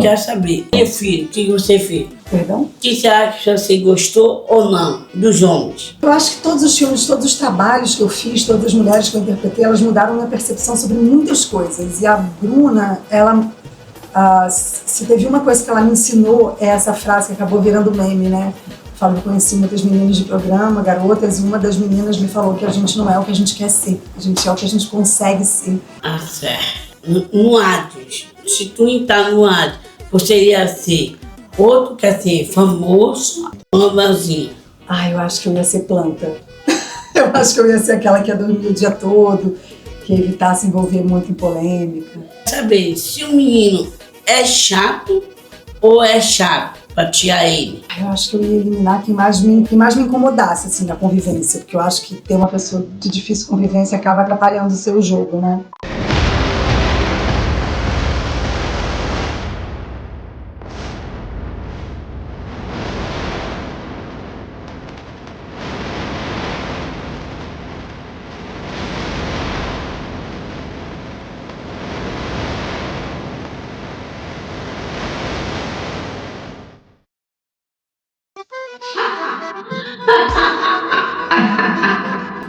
quero saber, meu filho, o que você fez? Perdão? O que você acha que você gostou ou não dos homens? Eu acho que todos os filmes, todos os trabalhos que eu fiz, todas as mulheres que eu interpretei, elas mudaram minha percepção sobre muitas coisas. E a Bruna, ela... se teve uma coisa que ela me ensinou, é essa frase que acabou virando meme, né? Eu falo, eu conheci muitas meninas de programa, garotas, e uma das meninas me falou que a gente não é o que a gente quer ser. A gente é o que a gente consegue ser. Ah, certo. No Atos, se tu entrar no Atos, você ia ser outro quer ser famoso ou Melzinho? Eu acho que eu ia ser planta. Eu acho que eu ia ser aquela que ia dormir o dia todo, que ia evitar se envolver muito em polêmica. Saber se o menino é chato ou é chato pra tirar ele. Eu acho que eu ia eliminar quem mais me incomodasse, assim, na convivência, porque eu acho que ter uma pessoa de difícil convivência acaba atrapalhando o seu jogo, né?